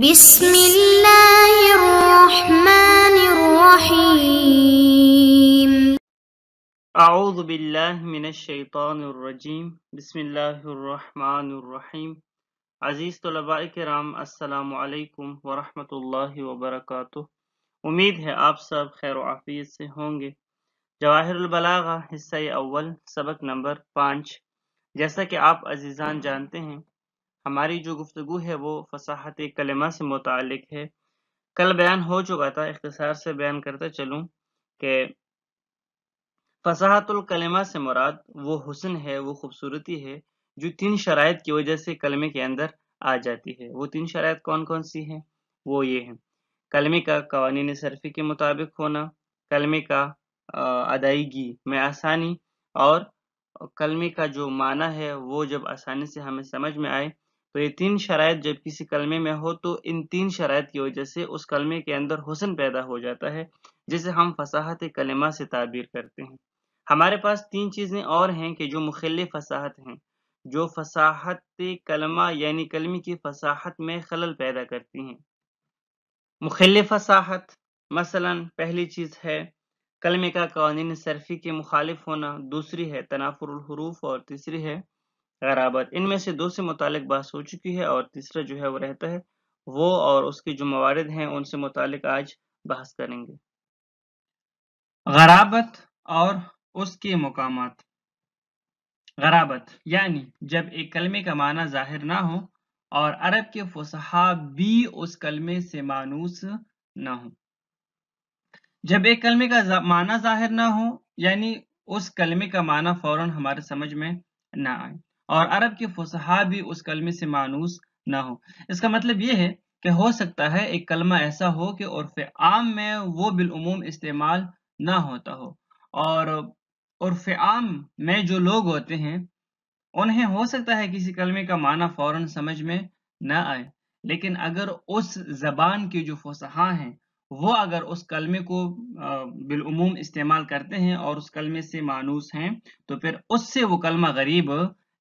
بسم اللہ الرحمن الرحیم۔ اعوذ باللہ من الشیطان الرجیم، بسم اللہ الرحمن الرحیم۔ عزیز طلباء کرام، السلام علیکم ورحمۃ اللہ وبرکاتہ۔ امید ہے آپ سب خیر و عافیت سے ہوں گے۔ جواہر البلاغہ حصہ اول سبق نمبر 5۔ جیسا کہ آپ عزیزان جانتے ہیں، ہماری جو گفتگو ہے وہ فصاحت کلمہ سے متعلق ہے۔ کل بیان ہو چکا تھا، اختصار سے بیان کرتا چلوں کہ فصاحت الکلمہ سے مراد وہ حسن ہے، وہ خوبصورتی ہے جو 3 شرائط کی وجہ سے کلمے کے اندر آ جاتی ہے۔ وہ 3 شرائط کون کون سی ہیں؟ وہ یہ ہیں: کلمے کا قوانین صرفی کے مطابق ہونا، کلمے کا ادائیگی میں آسانی، اور کلمے کا جو معنی ہے وہ جب آسانی سے ہمیں سمجھ میں آئے۔ تو یہ 3 شرائط جب کسی کلمے میں ہو تو ان 3 شرائط کی وجہ سے اس کلمے کے اندر حسن پیدا ہو جاتا ہے، جسے ہم فصاحت کلمہ سے تعبیر کرتے ہیں۔ ہمارے پاس 3 چیزیں اور ہیں کہ جو مخل فصاحت ہیں، جو فصاحت کلمہ یعنی کلمے کی فصاحت میں خلل پیدا کرتی ہیں۔ مخل فصاحت مثلا پہلی چیز ہے کلمے کا قوانین صرفی کے مخالف ہونا، دوسری ہے تنافر الحروف، اور تیسری ہے غرابت۔ ان میں سے 2 سے متعلق بحث ہو چکی ہے، اور تیسرا جو ہے وہ رہتا ہے، وہ اور اس کے جو موارد ہیں ان سے متعلق آج بحث کریں گے۔ غرابت اور اس کے مقامات۔ غرابت یعنی جب ایک کلمے کا معنی ظاہر نہ ہو اور عرب کے فصحاء بھی اس کلمے سے مانوس نہ ہو۔ جب ایک کلمے کا معنی ظاہر نہ ہو یعنی اس کلمے کا معنی فوراً ہمارے سمجھ میں نہ آئے، اور عرب کے فصحاء بھی اس کلمے سے مانوس نہ ہو۔ اس کا مطلب یہ ہے کہ ہو سکتا ہے ایک کلمہ ایسا ہو کہ عرف عام میں وہ بالعموم استعمال نہ ہوتا ہو، اور عرف عام میں جو لوگ ہوتے ہیں انہیں ہو سکتا ہے کسی کلمے کا معنی فوراً سمجھ میں نہ آئے، لیکن اگر اس زبان کے جو فصحاء ہیں وہ اگر اس کلمے کو بالعموم استعمال کرتے ہیں اور اس کلمے سے مانوس ہیں تو پھر اس سے وہ کلمہ غریب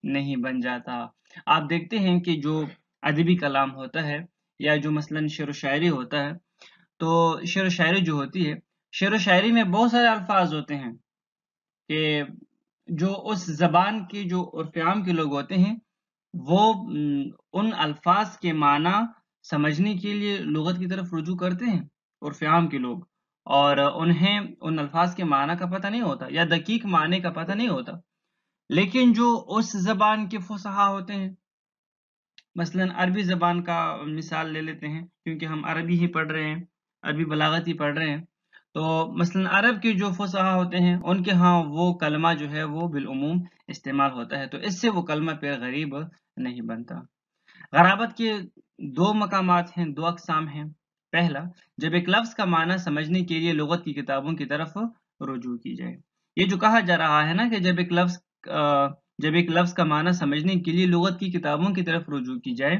نہیں بن جاتا۔ آپ دیکھتے ہیں کہ جو ادبی کلام ہوتا ہے یا جو مثلا شعر و شاعری ہوتا ہے، تو شعر و شاعری جو ہوتی ہے، شعر و شاعری میں بہت سارے الفاظ ہوتے ہیں کہ جو اس زبان کے جو عرف عام کے لوگ ہوتے ہیں وہ ان الفاظ کے معنی سمجھنے کے لیے لغت کی طرف رجوع کرتے ہیں، عرف عام کے لوگ، اور انہیں ان الفاظ کے معنی کا پتہ نہیں ہوتا یا دقیق معنی کا پتہ نہیں ہوتا۔ لیکن جو اس زبان کے فصحاء ہوتے ہیں، مثلا عربی زبان کا مثال لے لیتے ہیں کیونکہ ہم عربی ہی پڑھ رہے ہیں، عربی بلاغت ہی پڑھ رہے ہیں، تو مثلا عرب کے جو فصحاء ہوتے ہیں ان کے ہاں وہ کلمہ جو ہے وہ بالعموم استعمال ہوتا ہے، تو اس سے وہ کلمہ پہ غریب نہیں بنتا۔ غرابت کے 2 مقامات ہیں، 2 اقسام ہیں۔ پہلا، جب ایک لفظ کا معنی سمجھنے کے لیے لغت کی کتابوں کی طرف رجوع کی جائے۔ یہ جو کہا جا رہا ہے نا کہ جب ایک لفظ کا معنی سمجھنے کے لیے لغت کی کتابوں کی طرف رجوع کی جائے،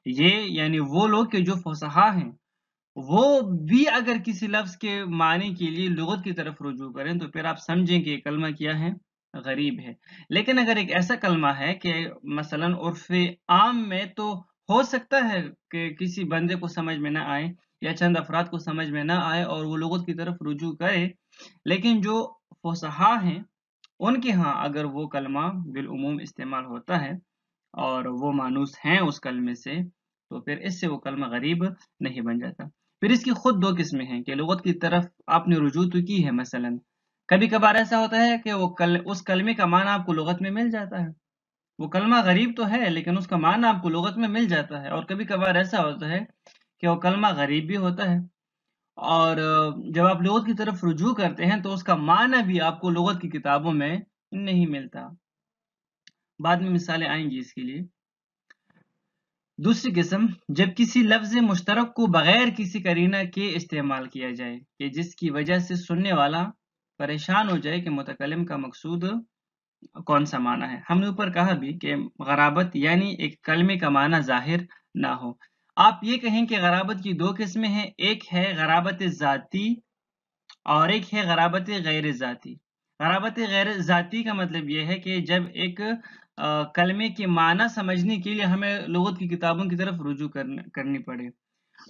یہ یعنی وہ لوگ کہ جو فصحاء ہیں وہ بھی اگر کسی لفظ کے معنی کے لیے لغت کی طرف رجوع کریں تو پھر آپ سمجھیں کہ یہ کلمہ کیا ہے؟ غریب ہے۔ لیکن اگر ایک ایسا کلمہ ہے کہ مثلا عرف عام میں تو ہو سکتا ہے کہ کسی بندے کو سمجھ میں نہ آئے یا چند افراد کو سمجھ میں نہ آئے اور وہ لغت کی طرف رجوع کرے، لیکن جو فصحاء ہیں ان کے ہاں اگر وہ کلمہ بالعموم استعمال ہوتا ہے اور وہ مانوس ہیں اس کلمے سے، تو پھر اس سے وہ کلمہ غریب نہیں بن جاتا۔ پھر اس کی خود 2 قسمیں ہیں کہ لغت کی طرف آپ نے رجوع تو کی ہے، مثلا کبھی کبھار ایسا ہوتا ہے کہ اس کلمے کا معنی آپ کو لغت میں مل جاتا ہے، وہ کلمہ غریب تو ہے لیکن اس کا معنی آپ کو لغت میں مل جاتا ہے، اور کبھی کبھار ایسا ہوتا ہے کہ وہ کلمہ غریب بھی ہوتا ہے اور جب آپ لغت کی طرف رجوع کرتے ہیں تو اس کا معنی بھی آپ کو لغت کی کتابوں میں نہیں ملتا۔ بعد میں مثالیں آئیں گی اس کے لیے۔ دوسری قسم، جب کسی لفظ مشترک کو بغیر کسی قرینہ کے استعمال کیا جائے کہ جس کی وجہ سے سننے والا پریشان ہو جائے کہ متکلم کا مقصود کون سا معنی ہے۔ ہم نے اوپر کہا بھی کہ غرابت یعنی ایک کلمے کا معنی ظاہر نہ ہو۔ آپ یہ کہیں کہ غرابت کی 2 قسمیں ہیں، ایک ہے غرابت ذاتی اور ایک ہے غرابت غیر ذاتی۔ غرابت غیر ذاتی کا مطلب یہ ہے کہ جب ایک کلمے کے معنی سمجھنے کے لیے ہمیں لغت کی کتابوں کی طرف رجوع کرنی پڑے،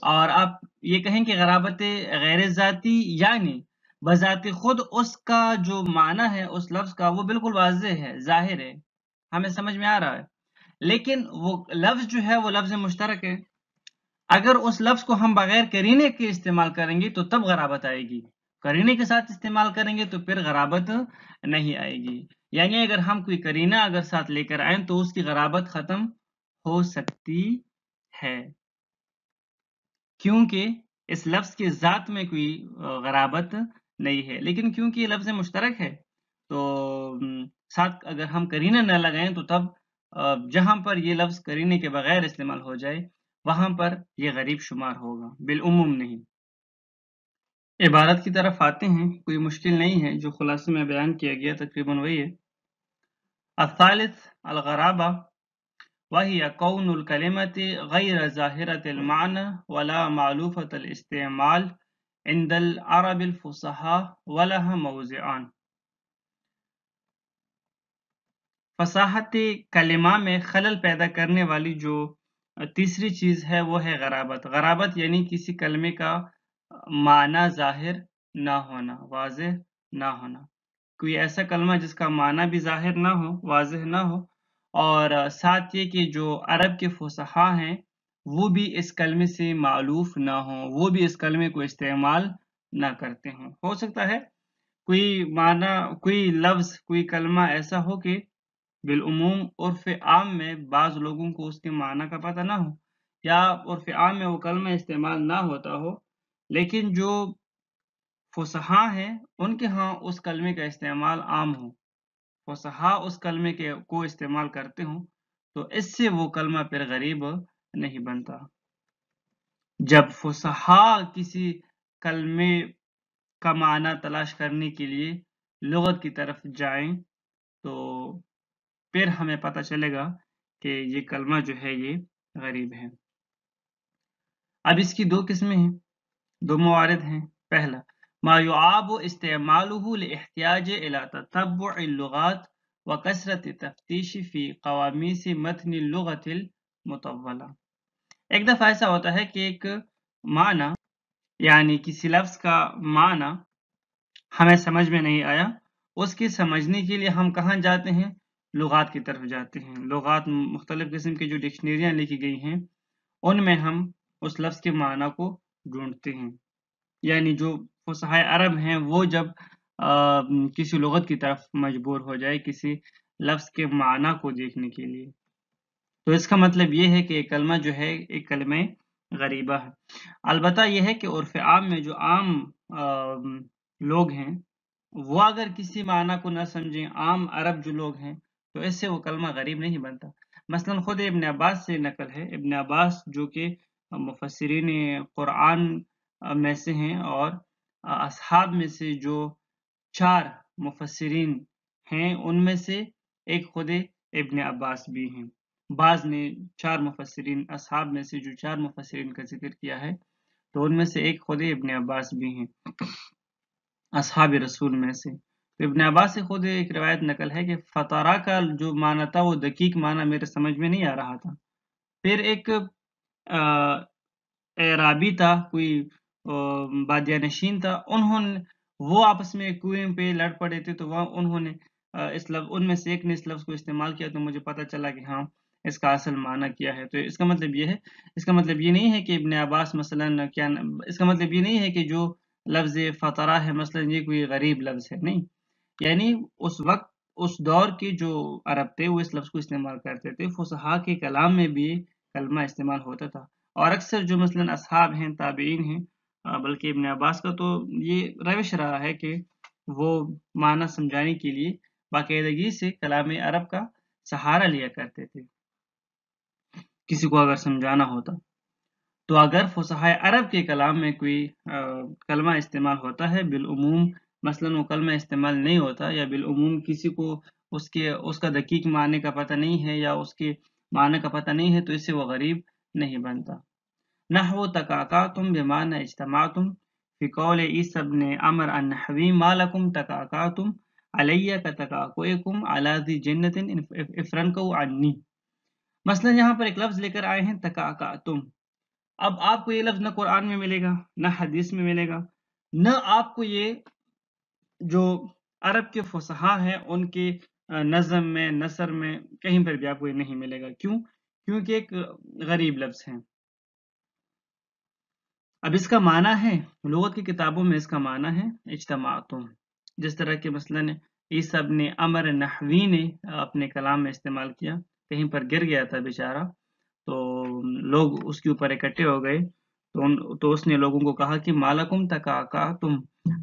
اور آپ یہ کہیں کہ غرابت غیر ذاتی یعنی بذات خود اس کا جو معنی ہے اس لفظ کا وہ بالکل واضح ہے، ظاہر ہے، ہمیں سمجھ میں آ رہا ہے، لیکن وہ لفظ جو ہے وہ لفظ مشترک ہے۔ اگر اس لفظ کو ہم بغیر قرینے کے استعمال کریں گے تو تب غرابت آئے گی، قرینے کے ساتھ استعمال کریں گے تو پھر غرابت نہیں آئے گی۔ یعنی اگر ہم کوئی قرینہ اگر ساتھ لے کر آئیں تو اس کی غرابت ختم ہو سکتی ہے، کیونکہ اس لفظ کے ذات میں کوئی غرابت نہیں ہے، لیکن کیونکہ یہ لفظ مشترک ہے تو ساتھ اگر ہم قرینہ نہ لگائیں تو تب جہاں پر یہ لفظ قرینے کے بغیر استعمال ہو جائے وہاں پر یہ غریب شمار ہوگا، بالعموم نہیں۔ عبارت کی طرف آتے ہیں، کوئی مشکل نہیں ہے، جو خلاصے میں بیان کیا گیا تقریباً وہی ہے۔ الثالث الغرابہ وهي كون الكلمة غير ظاهرة المعنى ولا معلوفة الاستعمال عند العرب الفصحاء ولها موضعان۔ فصاحت کلمہ میں خلل پیدا کرنے والی جو تیسری چیز ہے وہ ہے غرابت۔ غرابت یعنی کسی کلمے کا معنی ظاہر نہ ہونا، واضح نہ ہونا، کوئی ایسا کلمہ جس کا معنی بھی ظاہر نہ ہو، واضح نہ ہو، اور ساتھ یہ کہ جو عرب کے فصحاء ہیں وہ بھی اس کلمے سے معلوف نہ ہوں، وہ بھی اس کلمے کو استعمال نہ کرتے ہوں۔ ہو سکتا ہے کوئی معنی، کوئی لفظ، کوئی کلمہ ایسا ہو کہ بالعموم عرف عام میں بعض لوگوں کو اس کے معنی کا پتہ نہ ہو، یا عرف عام میں وہ کلمہ استعمال نہ ہوتا ہو، لیکن جو فصحاء ہیں ان کے ہاں اس کلمے کا استعمال عام ہو، فصحاء اس کلمے کو استعمال کرتے ہوں، تو اس سے وہ کلمہ پھر غریب نہیں بنتا۔ جب فصحاء کسی کلمے کا معنی تلاش کرنے کے لیے لغت کی طرف جائیں تو پھر ہمیں پتہ چلے گا کہ یہ کلمہ جو ہے یہ غریب ہے۔ اب اس کی دو قسمیں ہیں، دو موارد ہیں۔ پہلا ما يعاب استعماله لاحتیاج الى تتبع اللغات وکثرت تفتیش فی قواميس متن اللغة المطولة۔ ایک دفعہ ایسا ہوتا ہے کہ ایک معنی یعنی کسی لفظ کا معنی ہمیں سمجھ میں نہیں آیا، اس کے سمجھنے کے لیے ہم کہاں جاتے ہیں؟ لغات کی طرف جاتے ہیں۔ لغات مختلف قسم کی جو ڈکشنریاں لکھی گئی ہیں ان میں ہم اس لفظ کے معنی کو ڈھونڈتے ہیں، یعنی جو فصحاء عرب ہیں وہ جب کسی لغت کی طرف مجبور ہو جائے کسی لفظ کے معنی کو دیکھنے کے لیے، تو اس کا مطلب یہ ہے کہ ایک کلمہ جو ہے ایک کلمہ غریبہ ہے۔ البتہ یہ ہے کہ عرف عام میں جو عام لوگ ہیں وہ اگر کسی معنی کو نہ سمجھیں، عام عرب جو لوگ ہیں، تو اس سے وہ کلمہ غریب نہیں بنتا۔ مثلا خود ابن عباس سے نقل ہے، ابن عباس جو کہ مفسرین قرآن میں سے ہیں اور اصحاب میں سے جو 4 مفسرین ہیں ان میں سے ایک خود ابن عباس بھی ہیں۔ بعض نے 4 مفسرین اصحاب میں سے جو 4 مفسرین کا ذکر کیا ہے تو ان میں سے ایک خود ابن عباس بھی ہیں اصحاب رسول میں سے۔ تو ابن عباس سے خود ایک روایت نقل ہے کہ فطرہ کا جو معنی تھا وہ دقیق معنی میرے سمجھ میں نہیں آ رہا تھا، پھر ایک اعرابی تھا، کوئی بادیہ نشین تھا، وہ آپس میں کنویں پہ لڑ پڑے تھے، تو انہوں نے ان میں سے ایک نے اس لفظ کو استعمال کیا تو مجھے پتہ چلا کہ ہاں اس کا اصل معنی کیا ہے۔ تو اس کا مطلب یہ ہے، اس کا مطلب یہ نہیں ہے کہ ابن عباس مثلا اس کا مطلب یہ نہیں ہے کہ جو لفظ فطرہ ہے مثلا یہ کوئی غریب لفظ ہے، نہیں، یعنی اس وقت اس دور کے جو عرب تھے وہ اس لفظ کو استعمال کرتے تھے، فصحاء کے کلام میں بھی کلمہ استعمال ہوتا تھا، اور اکثر جو مثلا اصحاب ہیں، تابعین ہیں، بلکہ ابن عباس کا تو یہ روش رہا ہے کہ وہ معنی سمجھانے کے لیے باقاعدگی سے کلام عرب کا سہارا لیا کرتے تھے کسی کو اگر سمجھانا ہوتا۔ تو اگر فصحاء عرب کے کلام میں کوئی کلمہ استعمال ہوتا ہے، بالعموم مثلا وہ کلمہ استعمال نہیں ہوتا، یا بالعموم کسی کو اس کا دقیق معنی کا پتہ نہیں ہے یا اس کے معنی کا پتہ نہیں ہے، تو اس سے وہ غریب نہیں بنتا۔ نحو تکاکاتم بمعنی اجتماعتم فی قول عیسی ابن عمر النحوی ما لکم تکاکاتم علیہ کتکاکوئکم علی ذی جنت افرنکو عنی۔ مثلا یہاں پر ایک لفظ لے کر آئے ہیں تکاکاتم، اب آپ کو یہ لفظ نہ قرآن میں ملے گا، نہ حدیث میں ملے گا، نہ آپ کو یہ جو عرب کے فصحاء ہیں ان کے نظم میں، نثر میں، کہیں پر بھی آپ کو یہ نہیں ملے گا۔ کیوں؟ کیونکہ ایک غریب لفظ ہے۔ اب اس کا معنی ہے، لغت کی کتابوں میں اس کا معنی ہے اجتماعتم، جس طرح کہ مثلاً عیسیٰ ابن عمر نحوی نے اپنے کلام میں استعمال کیا، کہیں پر گر گیا تھا بیچارہ، تو لوگ اس کے اوپر اکٹھے ہو گئے، تو اس نے لوگوں کو کہا کہ مالکم تکاکاتم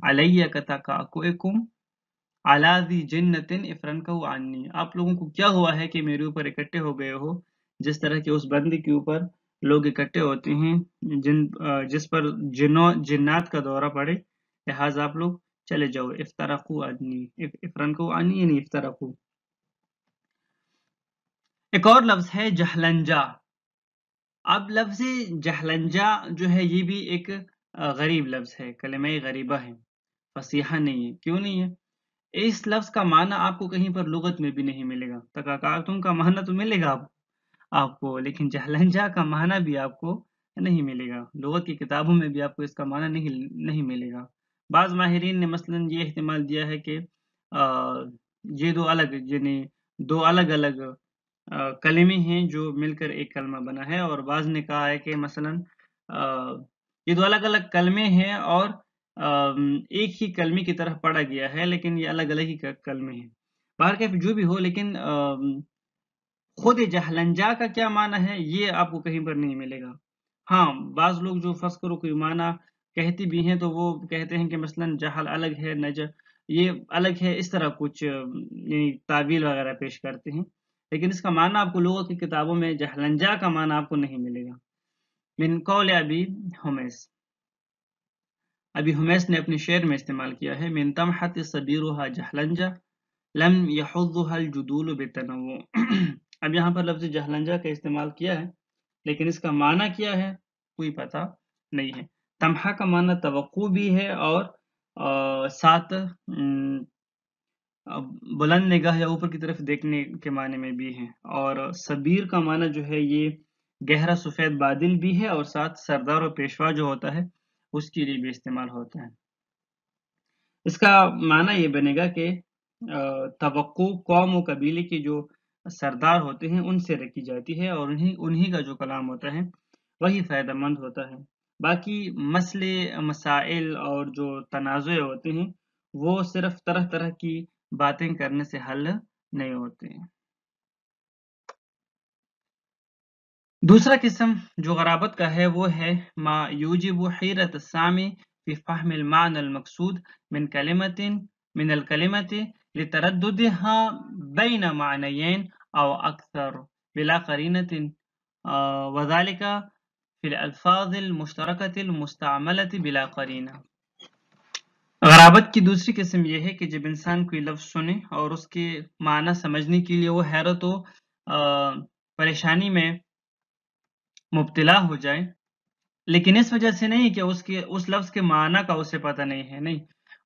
علیہ کتکاکوکم علی ذی جنۃ افرنکوا عنی، آپ لوگوں کو کیا ہوا ہے کہ میرے اوپر اکٹھے ہو گئے ہو، جس طرح کہ اس بندے کے اوپر لوگ اکٹھے ہوتے ہیں جس پر جنات کا دورہ پڑے، لہٰذا آپ لوگ چلے جاؤ، افترقوا عنی، افرنکوا عنی یعنی افترقوا۔ ایک اور لفظ ہے جہلنجا۔ اب لفظ جہلنجا جو ہے یہ بھی ایک غریب لفظ ہے، کلمہ غریبہ ہے، فصیحہ نہیں ہے۔ کیوں نہیں ہے؟ اس لفظ کا معنی آپ کو کہیں پر لغت میں بھی نہیں ملے گا۔ تکاکاتم کا معنی تو ملے گا آپ کو، لیکن جہلنجا کا معنی بھی آپ کو نہیں ملے گا، لغت کی کتابوں میں بھی آپ کو اس کا معنی نہیں ملے گا۔ بعض ماہرین نے مثلاً یہ احتمال دیا ہے کہ یہ دو الگ الگ کلمے ہیں جو مل کر ایک کلمہ بنا ہے، اور بعض نے کہا ہے کہ مثلاً یہ دو الگ الگ کلمے ہیں اور ایک ہی کلمے کی طرح پڑھا گیا ہے، لیکن یہ الگ الگ ہی کلمے ہیں۔ بہرکیف جو بھی ہو، لیکن خود جہلنجا کا کیا معنی ہے یہ آپ کو کہیں پر نہیں ملے گا۔ ہاں، بعض لوگ جو فرض کرو کوئی معنی کہتے بھی ہیں تو وہ کہتے ہیں کہ مثلاً جہل الگ ہے، یہ الگ ہے، اس طرح کچھ یعنی تعویل وغیرہ پیش کرتے ہیں، لیکن اس کا معنی آپ کو لغت کی کتابوں میں جہلنجا کا معنی آپ کو نہیں ملے گا۔ من قول ابی حمیس، ابی حمیس نے اپنے شعر میں استعمال کیا ہے، من تمحت صبیرها جہلنجا لم يحضها الجدول بالتنوع۔ اب یہاں پر لفظ جہلنجا کا استعمال کیا ہے، لیکن اس کا معنی کیا ہے کوئی پتہ نہیں ہے۔ تمحا کا معنی توقع بھی ہے اور ساتھ بلند نگاہ یا اوپر کی طرف دیکھنے کے معنی میں بھی ہے، اور صبیر کا معنی جو ہے یہ گہرا سفید بادل بھی ہے، اور ساتھ سردار و پیشوا جو ہوتا ہے اس کے لیے بھی استعمال ہوتا ہے۔ اس کا معنی یہ بنے گا کہ توقع قوم و قبیلے کے جو سردار ہوتے ہیں ان سے رکھی جاتی ہے، اور انہی کا جو کلام ہوتا ہے وہی فائدہ مند ہوتا ہے۔ باقی مسئلے مسائل اور جو تنازع ہوتے ہیں وہ صرف طرح طرح کی باتیں کرنے سے حل نہیں ہوتے ہیں۔ دوسرا قسم جو غرابت کا ہے وہ ہے ما یوجب حیرت السامع فی فہم المعنى المقصود من الکلمۃ لترددها بین معنیین او اکثر بلا قرینۃ وذلك فی الالفاظ المشترکۃ المستعملۃ بلا قرینہ۔ غرابت کی دوسری قسم یہ ہے کہ جب انسان کوئی لفظ سنے اور اس کے معنی سمجھنے کے لیے وہ حیرت و پریشانی میں مبتلا ہو جائے، لیکن اس وجہ سے نہیں کہ اس لفظ کے معنی کا اسے پتہ نہیں ہے، نہیں،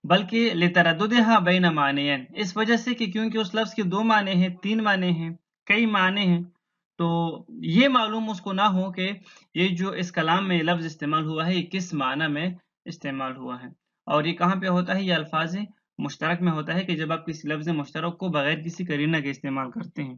بلکہ لترددها بین معنیین، اس وجہ سے کہ کیونکہ اس لفظ کے 2 معنی ہیں، 3 معنی ہیں، کئی معنی ہیں، تو یہ معلوم اس کو نہ ہو کہ یہ جو اس کلام میں لفظ استعمال ہوا ہے یہ کس معنی میں استعمال ہوا ہے، اور یہ کہاں پہ ہوتا ہے؟ یہ الفاظ مشترک میں ہوتا ہے کہ جب آپ کسی لفظ مشترک کو بغیر کسی قرینہ کے استعمال کرتے ہیں۔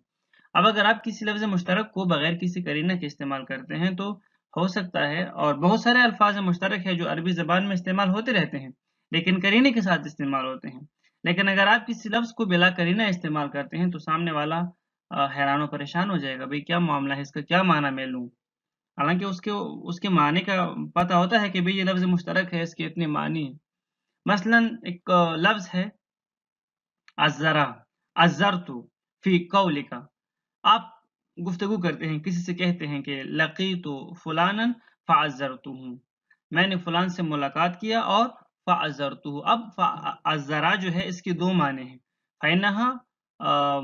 اب اگر آپ کسی لفظ مشترک کو بغیر کسی قرینہ کے استعمال کرتے ہیں تو ہو سکتا ہے، اور بہت سارے الفاظ مشترک ہیں جو عربی زبان میں استعمال ہوتے رہتے ہیں لیکن قرینے کے ساتھ استعمال ہوتے ہیں، لیکن اگر آپ کسی لفظ کو بلا قرینہ استعمال کرتے ہیں تو سامنے والا حیران و پریشان ہو جائے گا، بھئی کیا معاملہ ہے، اس کا کیا معنی میں لوں، حالانکہ اس کے معنی کا پتہ ہوتا ہے کہ بھئی یہ لفظ مشترک ہے، اس کے اتنے معنی ہیں۔ مثلا ایک لفظ ہے عذرا، عذرت فی قولک، آپ گفتگو کرتے ہیں، کسی سے کہتے ہیں کہ لقیت فلانا فعذرتہ، میں نے فلان سے ملاقات کیا اور فعذرتہ۔ اب عذرا جو ہے اس کے 2 معنی ہیں، فإنها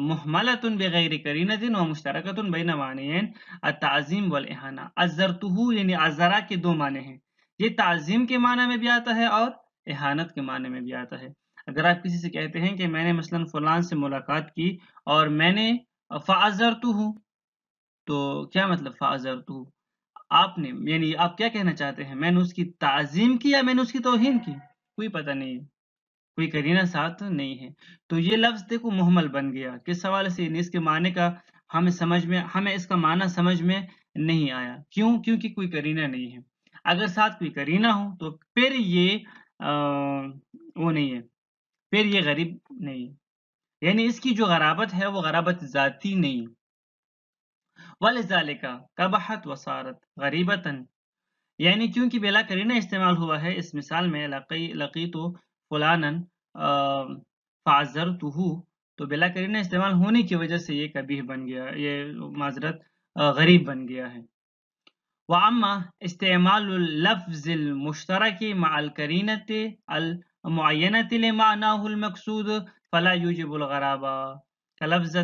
محملۃ بغیر قرینۃ ومشترکۃ بین معنیین التعظیم والاہانہ۔ عذرتہ یعنی عذرا کے 2 معنی ہیں، یہ تعظیم کے معنی میں بھی آتا ہے اور اہانت کے معنی میں بھی آتا ہے۔ اگر آپ کسی سے کہتے ہیں کہ میں نے مثلا فلان سے ملاقات کی اور میں نے فعذرتہ، تو کیا مطلب فعذرتہ؟ آپ نے یعنی آپ کیا کہنا چاہتے ہیں، میں نے اس کی تعظیم کی یا میں نے اس کی توہین کی؟ کوئی پتہ نہیں ہے، کوئی قرینہ ساتھ نہیں ہے۔ تو یہ لفظ دیکھو محمل بن گیا، کس حوالے سے؟ اس کے معنی کا ہمیں اس کا معنی سمجھ میں نہیں آیا، کیوں؟ کیونکہ کوئی قرینہ نہیں ہے۔ اگر ساتھ کوئی قرینہ ہو تو پھر یہ وہ نہیں ہے، پھر یہ غریب نہیں ہے، یعنی اس کی جو غرابت ہے وہ غرابت ذاتی نہیں۔ وَلِذَالِكَ قَبَحَتْ وَصَارَتْ غَرِيبَةً، یعنی کیونکہ بلا قرینہ استعمال ہوا ہے اس مثال میں، لقیت فلانن فعذرتہ، تو بلا قرینہ استعمال ہونے کی وجہ سے یہ قبیح بن گیا، یہ معذرت غریب بن گیا ہے۔ وَأَمَّا اسْتِعْمَالُ اللَّفْظِ الْمُشْتَرَكِ مَعَ الْقَرِينَةِ الْمُعَيَّنَةِ لِمَعْنَاهُ الْمَقْصُودِ فَلَا يُوجِبُ الْغَرَابَةَ كَلَفْظِ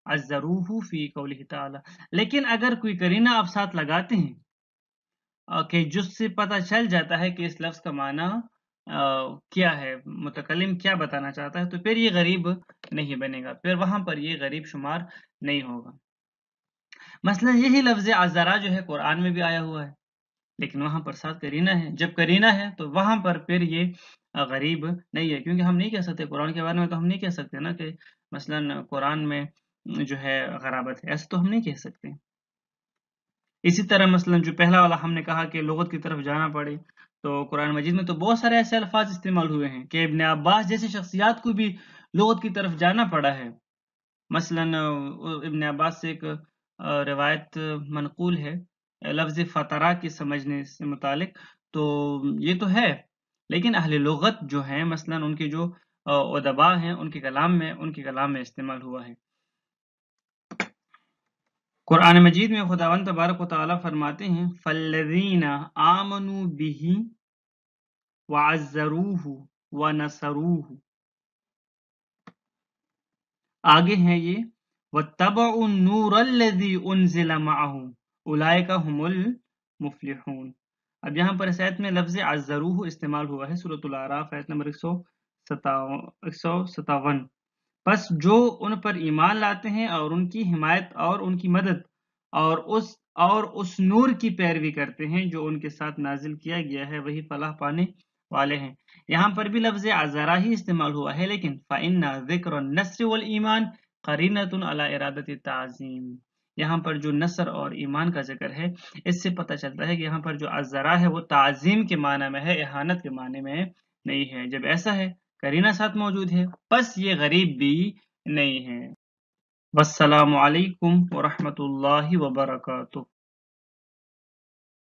عَزَّرُوهُ فِي قَوْلِهِ تَعَالَى، لیکن اگر کوئی قرینہ آپ ساتھ لگاتے ہیں کہ جس سے پتہ چل جاتا ہے کہ اس لفظ کا معنی کیا ہے، متکلم کیا بتانا چاہتا ہے، تو پھر یہ غریب نہیں بنے گا، پھر وہاں پر یہ غریب شمار نہیں ہوگا۔ مثلا یہی لفظ عذرا جو ہے قرآن میں بھی آیا ہوا ہے، لیکن وہاں پر ساتھ قرینہ ہے، جب قرینہ ہے تو وہاں پر پھر یہ غریب نہیں ہے، کیونکہ ہم نہیں کہہ سکتے قرآن کے بارے میں، تو ہم نہیں کہہ سکتے نا کہ مثلا قرآن میں جو ہے غرابت ہے، ایسا تو ہم نہیں کہہ سکتے۔ اسی طرح مثلا جو پہلا والا ہم نے کہا کہ لغت کی طرف جانا پڑے، تو قرآن مجید میں تو بہت سارے ایسے الفاظ استعمال ہوئے ہیں کہ ابن عباس جیسے شخصیات کو بھی لغت کی طرف جانا پڑا ہے۔ مثلا ابن عباس سے ایک روایت منقول ہے لفظ فترہ کے سمجھنے سے متعلق، تو یہ تو ہے، لیکن اہل لغت جو ہیں مثلا ان کے جو ادباء ہیں ان کے کلام میں استعمال ہوا ہے۔ قرآن مجید میں خداوند تبارک و تعالیٰ فرماتے ہیں فَالَّذِينَ آمَنُوا بِهِ وَعَزَّرُوهُ وَنَصَرُوهُ، آگے ہیں یہ وَاتَّبَعُوا النُّورَ الَّذِي أُنزِلَ مَعَهُ أُولَئِكَ هُمُ الْمُفْلِحُونَ۔ اب یہاں پر اس آیت میں لفظ عَزَّرُوهُ استعمال ہوا ہے، سورۃ الاعراف آیت نمبر 157۔ پس جو ان پر ایمان لاتے ہیں اور ان کی حمایت اور ان کی مدد اور اس نور کی پیروی کرتے ہیں جو ان کے ساتھ نازل کیا گیا ہے، وہی فلاح پانے والے ہیں۔ یہاں پر بھی لفظ عذرا ہی استعمال ہوا ہے، لیکن فَإِنَّ ذِكْرَ النَّصْرِ وَالْإِيمَانِ قَرِينَةٌ عَلَى إِرَادَةِ التَّعْظِيمِ، یہاں پر جو نصر اور ایمان کا ذکر ہے، اس سے پتہ چلتا ہے کہ یہاں پر جو عذرا ہے وہ تعظیم کے معنی میں ہے، اہانت کے معنی میں نہیں ہے۔ جب ایسا ہے قرینہ ساتھ موجود ہے، پس یہ غریب بھی نہیں ہے۔ والسلام علیکم ورحمۃ اللہ وبرکاتہ۔